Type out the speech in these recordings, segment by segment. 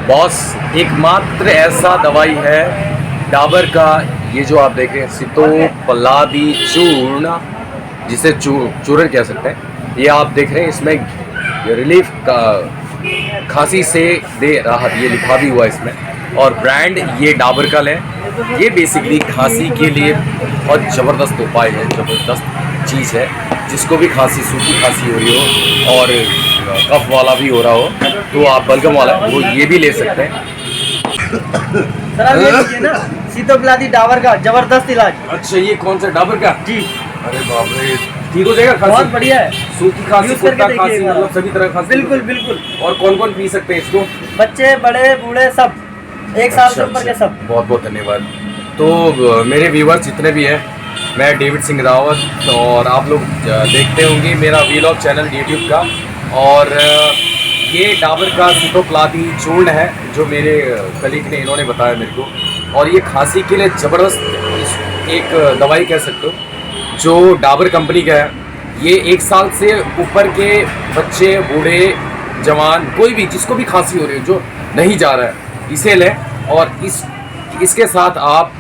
Boss एकमात्र ऐसा दवाई है डाबर का, ये जो आप देख रहे हैं सितोपलादी चूर्ण, जिसे चूर्ण कह सकते हैं। ये आप देख रहे हैं, इसमें रिलीफ का खांसी से दे राहत, ये लिखा भी हुआ है इसमें। और ब्रांड ये डाबर का है। ये बेसिकली खांसी के लिए बहुत ज़बरदस्त उपाय है, ज़बरदस्त चीज़ है। जिसको भी खांसी, सूखी खांसी हो रही हो और कफ वाला भी हो रहा हो, तो आप बलगम वाला वो ये भी ले सकते हैं। सर आप ये लीजिए ना, सितोपलादी डाबर का जबरदस्त इलाज। अच्छा, ये कौन सा डाबर का? जी, अरे बाप रे, ठीक हो जाएगा खांसी? बहुत बढ़िया है। सूखी खांसी, यूज करके कुत्ता खांसी, देखिएगा। मतलब सभी तरह खांसी। बिल्कुल बिल्कुल। और कौन कौन पी सकते हैं इसको? बच्चे, बड़े, बूढ़े, सब, एक साल से अच्छा, ऊपर के अच्छा। सब। बहुत बहुत धन्यवाद। तो मेरे व्यूवर्स जितने भी हैं, मैं डेविड सिंह रावत, और आप लोग देखते होंगे मेरा वीलॉग चैनल यूट्यूब का। और ये डाबर का सितोपलादी चूर्ण है जो मेरे कलीग ने, इन्होंने बताया मेरे को। और ये खांसी के लिए ज़बरदस्त एक दवाई कह सकते हो, जो डाबर कंपनी का है। ये 1 साल से ऊपर के बच्चे, बूढ़े, जवान, कोई भी जिसको भी खांसी हो रही है, जो नहीं जा रहा है, इसे लें। और इसके साथ आप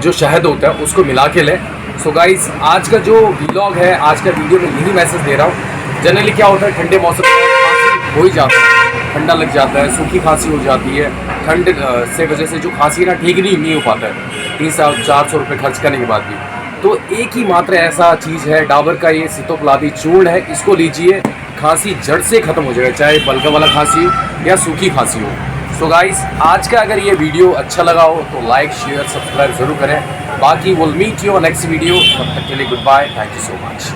जो शहद होता है उसको मिला के लें। सो गाइस, आज का जो व्लॉग है, आज का वीडियो में यही मैसेज दे रहा हूँ। जनरली क्या होता है, ठंडे मौसम में खांसी हो ही जाता है, ठंडा लग जाता है, सूखी खांसी हो जाती है। ठंड से वजह से जो खांसी है ना, ठीक नहीं हो पाता है 300-400 रुपये खर्च करने के बाद भी। तो एक ही मात्र ऐसा चीज़ है डाबर का, ये सितोपलादी चूर्ण है। इसको लीजिए, खांसी जड़ से ख़त्म हो जाएगा, चाहे बलगम वाला खांसी हो या सूखी खांसी हो। सो गाइस, आज का अगर ये वीडियो अच्छा लगा हो तो लाइक, शेयर, सब्सक्राइब ज़रूर करें। बाकी will meet you next video. तब तक के लिए good bye, thank you so much.